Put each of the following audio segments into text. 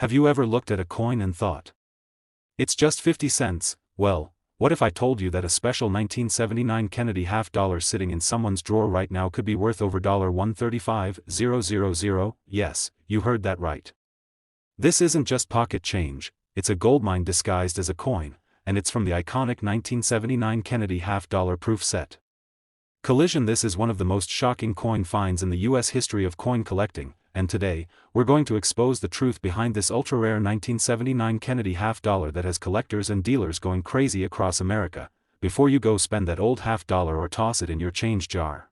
Have you ever looked at a coin and thought, it's just 50 cents, well, what if I told you that a special 1979 Kennedy half-dollar sitting in someone's drawer right now could be worth over $135,000? Yes, you heard that right. This isn't just pocket change, it's a goldmine disguised as a coin, and it's from the iconic 1979 Kennedy half-dollar proof set. Collision: this is one of the most shocking coin finds in the US history of coin collecting, and today, we're going to expose the truth behind this ultra-rare 1979 Kennedy half-dollar that has collectors and dealers going crazy across America. Before you go spend that old half-dollar or toss it in your change jar,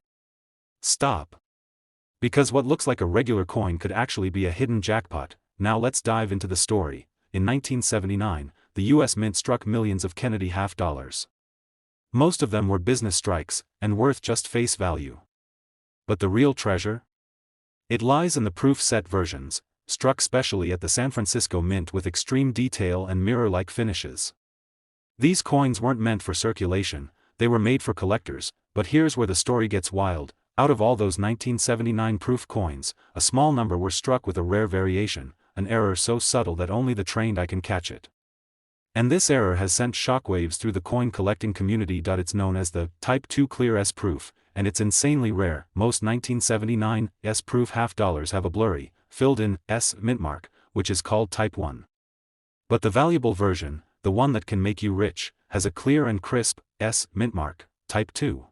stop. Because what looks like a regular coin could actually be a hidden jackpot. Now let's dive into the story. In 1979, the US Mint struck millions of Kennedy half-dollars. Most of them were business strikes, and worth just face value. But the real treasure? It lies in the proof set versions, struck specially at the San Francisco Mint with extreme detail and mirror-like finishes. These coins weren't meant for circulation, they were made for collectors, but here's where the story gets wild. Out of all those 1979 proof coins, a small number were struck with a rare variation, an error so subtle that only the trained eye can catch it. And this error has sent shockwaves through the coin collecting community. It's known as the Type 2 Clear S proof, and it's insanely rare. Most 1979 S proof half-dollars have a blurry, filled-in S mint mark, which is called Type 1. But the valuable version, the one that can make you rich, has a clear and crisp S mint mark, Type 2.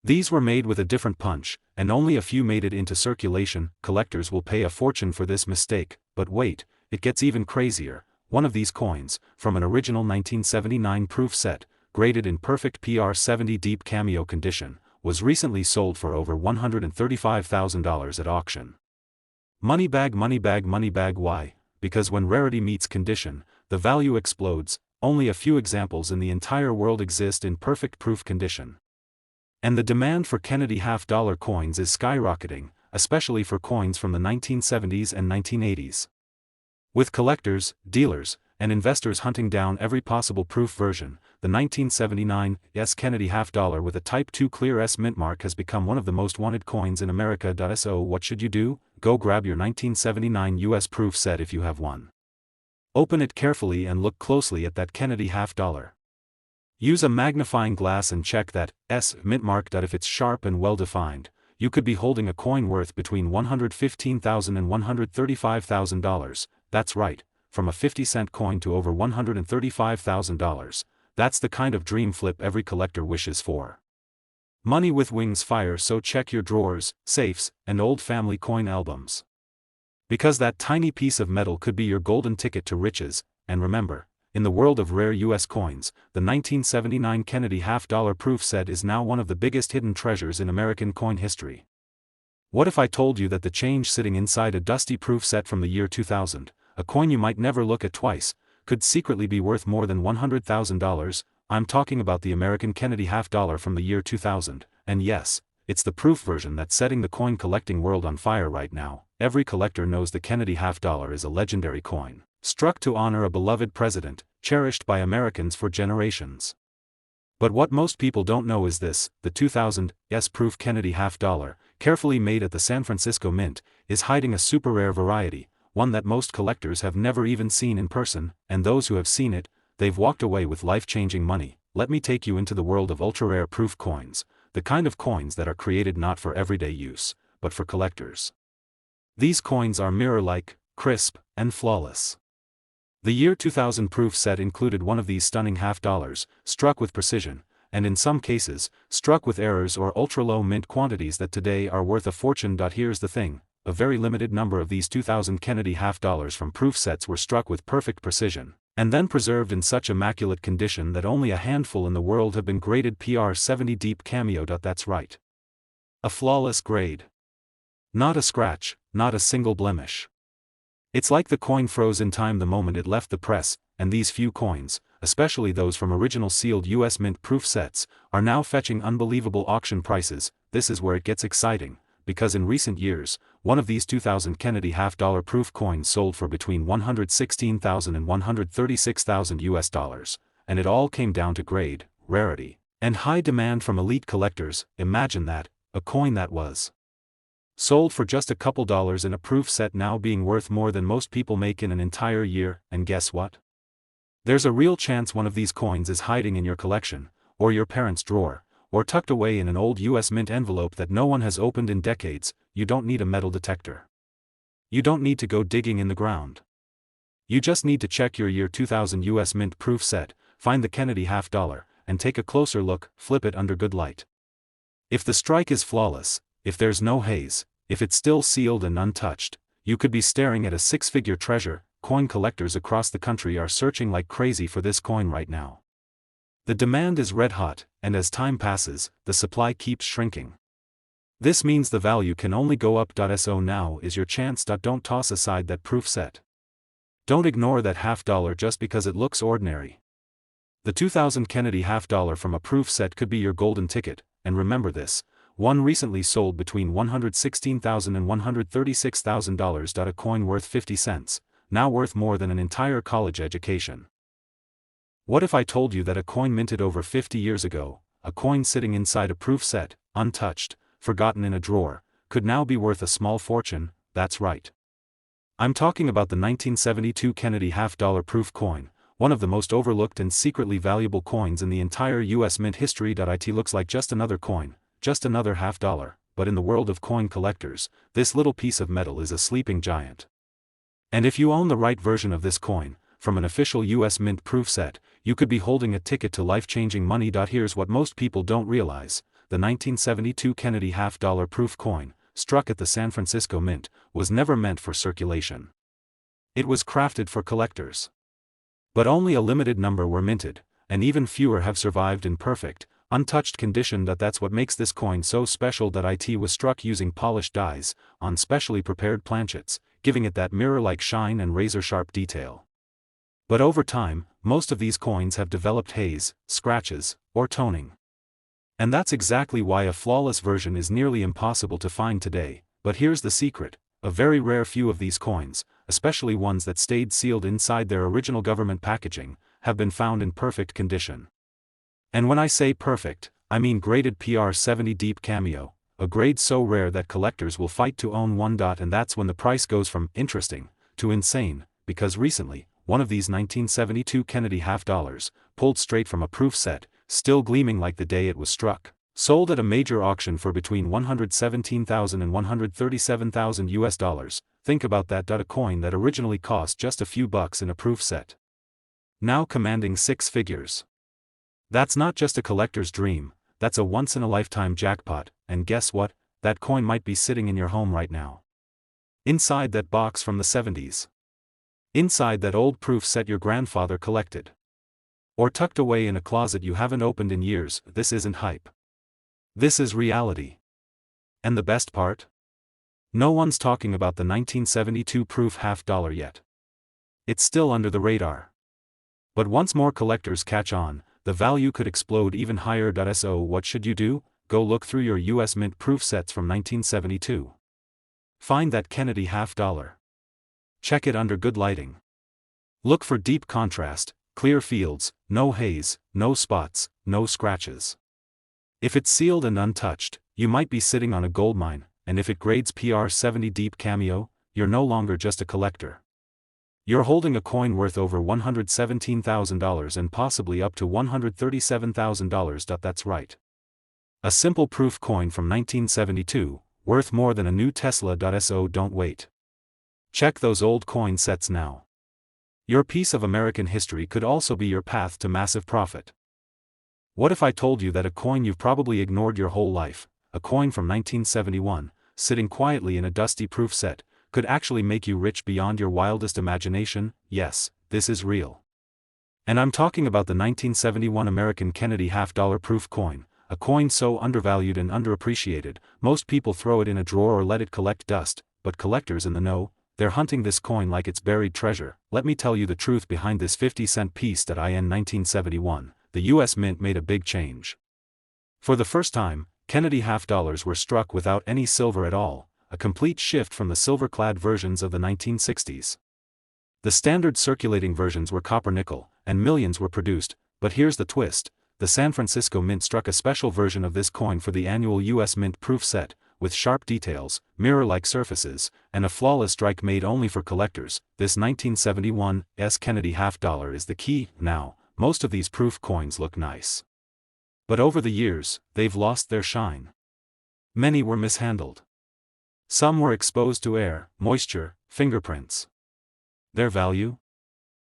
These were made with a different punch, and only a few made it into circulation. Collectors will pay a fortune for this mistake, but wait, it gets even crazier. One of these coins, from an original 1979 proof set, graded in perfect PR70 deep cameo condition, was recently sold for over $135,000 at auction. Money bag, money bag, money bag. Why? Because when rarity meets condition, the value explodes. Only a few examples in the entire world exist in perfect proof condition. And the demand for Kennedy half-dollar coins is skyrocketing, especially for coins from the 1970s and 1980s. With collectors, dealers, and investors hunting down every possible proof version, the 1979 S Kennedy half-dollar with a Type 2 Clear S mint mark has become one of the most wanted coins in America. So what should you do? Go grab your 1979 US proof set if you have one. Open it carefully and look closely at that Kennedy half-dollar. Use a magnifying glass and check that S mint mark. If it's sharp and well-defined, you could be holding a coin worth between $115,000 and $135,000. That's right, from a 50-cent coin to over $135,000. That's the kind of dream flip every collector wishes for. Money with wings fire. So check your drawers, safes, and old family coin albums. Because that tiny piece of metal could be your golden ticket to riches. And remember, in the world of rare US coins, the 1979 Kennedy half-dollar proof set is now one of the biggest hidden treasures in American coin history. What if I told you that the change sitting inside a dusty proof set from the year 2000, a coin you might never look at twice, could secretly be worth more than $100,000? I'm talking about the American Kennedy half-dollar from the year 2000, and yes, it's the proof version that's setting the coin collecting world on fire right now. Every collector knows the Kennedy half-dollar is a legendary coin, struck to honor a beloved president, cherished by Americans for generations. But what most people don't know is this: the 2000 S proof Kennedy half-dollar, carefully made at the San Francisco Mint, is hiding a super rare variety, one that most collectors have never even seen in person, and those who have seen it, they've walked away with life-changing money. Let me take you into the world of ultra-rare proof coins, the kind of coins that are created not for everyday use, but for collectors. These coins are mirror-like, crisp, and flawless. The year 2000 proof set included one of these stunning half-dollars, struck with precision, and in some cases, struck with errors or ultra-low mint quantities that today are worth a fortune. Here's the thing: a very limited number of these 2000 Kennedy half-dollars from proof sets were struck with perfect precision, and then preserved in such immaculate condition that only a handful in the world have been graded PR70 deep cameo. That's right. A flawless grade. Not a scratch, not a single blemish. It's like the coin froze in time the moment it left the press, and these few coins, especially those from original sealed US Mint proof sets, are now fetching unbelievable auction prices. This is where it gets exciting, because in recent years, one of these 2000 Kennedy half-dollar proof coins sold for between $116,000 and $136,000 US dollars, and it all came down to grade, rarity, and high demand from elite collectors. Imagine that, a coin that was Sold for just a couple dollars in a proof set, now being worth more than most people make in an entire year. And guess what? There's a real chance one of these coins is hiding in your collection, or your parents' drawer, or tucked away in an old US Mint envelope that no one has opened in decades. You don't need a metal detector. You don't need to go digging in the ground. You just need to check your year 2000 US Mint proof set, find the Kennedy half dollar, and take a closer look, flip it under good light. If the strike is flawless, if there's no haze, if it's still sealed and untouched, you could be staring at a six-figure treasure. Coin collectors across the country are searching like crazy for this coin right now. The demand is red hot, and as time passes, the supply keeps shrinking. This means the value can only go up. So now is your chance. Don't toss aside that proof set. Don't ignore that half dollar just because it looks ordinary. The 2000 Kennedy half dollar from a proof set could be your golden ticket, and remember this: one recently sold between $116,000 and $136,000. A coin worth 50 cents, now worth more than an entire college education. What if I told you that a coin minted over 50 years ago, a coin sitting inside a proof set, untouched, forgotten in a drawer, could now be worth a small fortune? That's right. I'm talking about the 1972 Kennedy half dollar proof coin, one of the most overlooked and secretly valuable coins in the entire US Mint history. It looks like just another coin, just another half dollar, but in the world of coin collectors, this little piece of metal is a sleeping giant. And if you own the right version of this coin, from an official US Mint proof set, you could be holding a ticket to life-changing money. Here's what most people don't realize: the 1972 Kennedy half dollar proof coin, struck at the San Francisco Mint, was never meant for circulation. It was crafted for collectors. But only a limited number were minted, and even fewer have survived in perfect, untouched condition. That's what makes this coin so special. It was struck using polished dies, on specially prepared planchets, giving it that mirror-like shine and razor-sharp detail. But over time, most of these coins have developed haze, scratches, or toning. And that's exactly why a flawless version is nearly impossible to find today. But here's the secret: a very rare few of these coins, especially ones that stayed sealed inside their original government packaging, have been found in perfect condition. And when I say perfect, I mean graded PR 70 deep cameo, a grade so rare that collectors will fight to own one. And that's when the price goes from interesting to insane, because recently, one of these 1972 Kennedy half dollars, pulled straight from a proof set, still gleaming like the day it was struck, sold at a major auction for between $117,000 and $137,000 US. Think about that. A coin that originally cost just a few bucks in a proof set, now commanding six figures. That's not just a collector's dream, that's a once-in-a-lifetime jackpot. And guess what? That coin might be sitting in your home right now. Inside that box from the 70s. Inside that old proof set your grandfather collected. Or tucked away in a closet you haven't opened in years. This isn't hype. This is reality. And the best part? No one's talking about the 1972 proof half dollar yet. It's still under the radar. But once more collectors catch on, the value could explode even higher. So what should you do? Go look through your US Mint proof sets from 1972. Find that Kennedy half dollar. Check it under good lighting. Look for deep contrast, clear fields, no haze, no spots, no scratches. If it's sealed and untouched, you might be sitting on a goldmine, and if it grades PR 70 deep cameo, you're no longer just a collector. You're holding a coin worth over $117,000 and possibly up to $137,000. That's right. A simple proof coin from 1972, worth more than a new Tesla. So don't wait. Check those old coin sets now. Your piece of American history could also be your path to massive profit. What if I told you that a coin you've probably ignored your whole life, a coin from 1971, sitting quietly in a dusty proof set, could actually make you rich beyond your wildest imagination? Yes, this is real. And I'm talking about the 1971 American Kennedy half dollar proof coin, a coin so undervalued and underappreciated, most people throw it in a drawer or let it collect dust, but collectors in the know, they're hunting this coin like it's buried treasure. Let me tell you the truth behind this 50-cent piece. In 1971, the US Mint made a big change. For the first time, Kennedy half dollars were struck without any silver at all, a complete shift from the silver-clad versions of the 1960s. The standard circulating versions were copper-nickel, and millions were produced, but here's the twist: the San Francisco Mint struck a special version of this coin for the annual US Mint proof set, with sharp details, mirror-like surfaces, and a flawless strike made only for collectors. This 1971 Kennedy half-dollar is the key. Now, most of these proof coins look nice. But over the years, they've lost their shine. Many were mishandled. Some were exposed to air, moisture, fingerprints. Their value?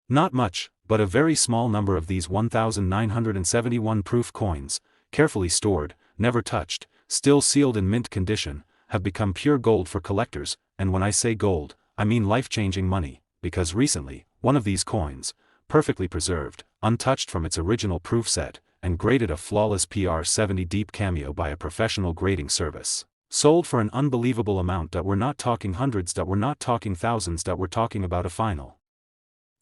Not much, but a very small number of these 1,971 proof coins, carefully stored, never touched, still sealed in mint condition, have become pure gold for collectors. And when I say gold, I mean life-changing money, because recently, one of these coins, perfectly preserved, untouched from its original proof set, and graded a flawless PR70 deep cameo by a professional grading service, sold for an unbelievable amount. That we're not talking hundreds, that we're not talking thousands, that we're talking about a final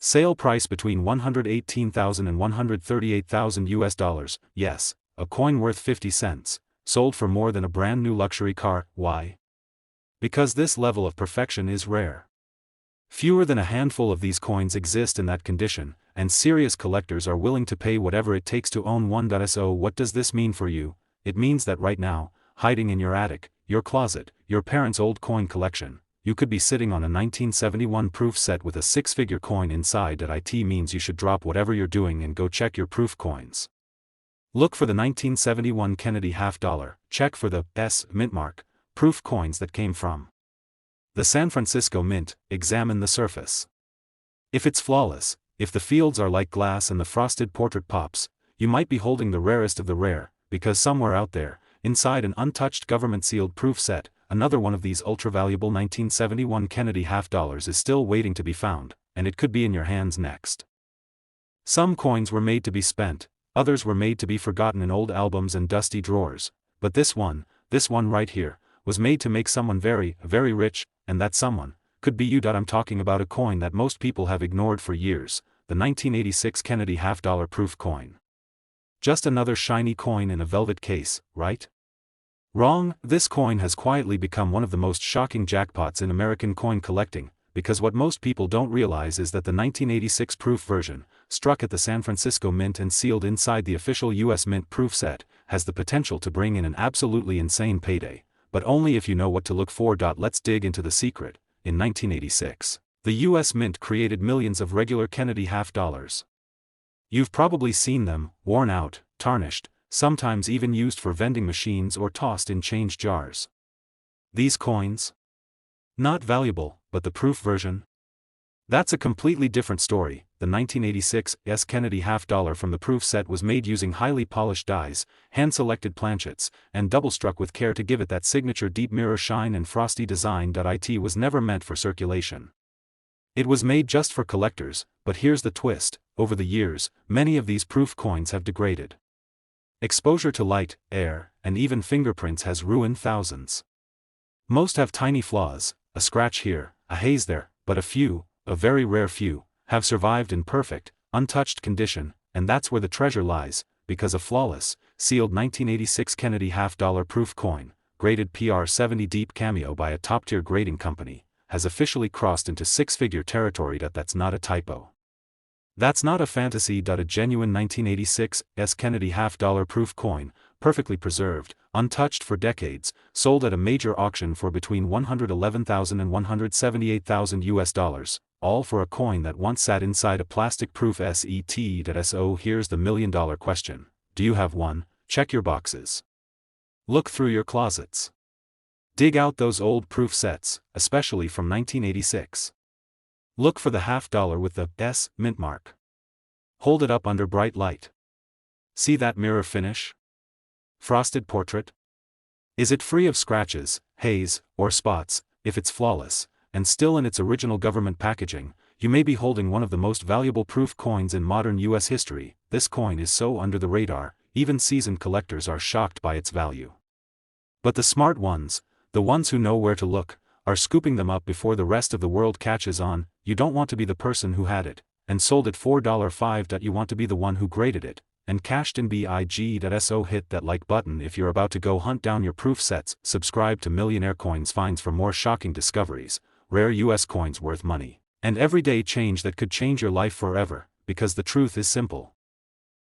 sale price between $118,000 and $138,000 US. Yes, a coin worth 50 cents, sold for more than a brand new luxury car. Why? Because this level of perfection is rare. Fewer than a handful of these coins exist in that condition, and serious collectors are willing to pay whatever it takes to own one. So what does this mean for you? It means that right now, hiding in your attic, your closet, your parents' old coin collection, you could be sitting on a 1971 proof set with a six-figure coin inside. That it means you should drop whatever you're doing and go check your proof coins. Look for the 1971 Kennedy half-dollar, check for the S mint mark, proof coins that came from the San Francisco Mint. Examine the surface. If it's flawless, if the fields are like glass and the frosted portrait pops, you might be holding the rarest of the rare, because somewhere out there, inside an untouched government-sealed proof set, another one of these ultra-valuable 1971 Kennedy half-dollars is still waiting to be found, and it could be in your hands next. Some coins were made to be spent, others were made to be forgotten in old albums and dusty drawers, but this one right here, was made to make someone very, very rich, and that someone could be you. I'm talking about a coin that most people have ignored for years, the 1986 Kennedy half-dollar proof coin. Just another shiny coin in a velvet case, right? Wrong. This coin has quietly become one of the most shocking jackpots in American coin collecting, because what most people don't realize is that the 1986 proof version, struck at the San Francisco Mint and sealed inside the official U.S. Mint proof set, has the potential to bring in an absolutely insane payday, but only if you know what to look for. Let's dig into the secret. In 1986, the U.S. Mint created millions of regular Kennedy half-dollars. You've probably seen them, worn out, tarnished, sometimes even used for vending machines or tossed in change jars. These coins? Not valuable, but the proof version? That's a completely different story. The 1986 Kennedy half-dollar from the proof set was made using highly polished dies, hand-selected planchets, and double-struck with care to give it that signature deep mirror shine and frosty design. It was never meant for circulation. It was made just for collectors, but here's the twist: over the years, many of these proof coins have degraded. Exposure to light, air, and even fingerprints has ruined thousands. Most have tiny flaws, a scratch here, a haze there, but a few, a very rare few, have survived in perfect, untouched condition, and that's where the treasure lies, because a flawless, sealed 1986 Kennedy half-dollar proof coin, graded PR70 deep cameo by a top-tier grading company, has officially crossed into six-figure territory. That's not a typo. That's not a fantasy. A genuine 1986 Kennedy half-dollar proof coin, perfectly preserved, untouched for decades, sold at a major auction for between $111,000 and $178,000 US, all for a coin that once sat inside a plastic-proof set. So here's the million-dollar question: do you have one? Check your boxes. Look through your closets. Dig out those old proof sets, especially from 1986. Look for the half-dollar with the S mint mark. Hold it up under bright light. See that mirror finish? Frosted portrait? Is it free of scratches, haze, or spots? If it's flawless, and still in its original government packaging, you may be holding one of the most valuable proof coins in modern U.S. history. This coin is so under the radar, even seasoned collectors are shocked by its value. But the smart ones, the ones who know where to look, are scooping them up before the rest of the world catches on. You don't want to be the person who had it, and sold it $4.5. You want to be the one who graded it, and cashed in big. So hit that like button if you're about to go hunt down your proof sets. Subscribe to Millionaire Coins Finds for more shocking discoveries, rare US coins worth money, and everyday change that could change your life forever, because the truth is simple.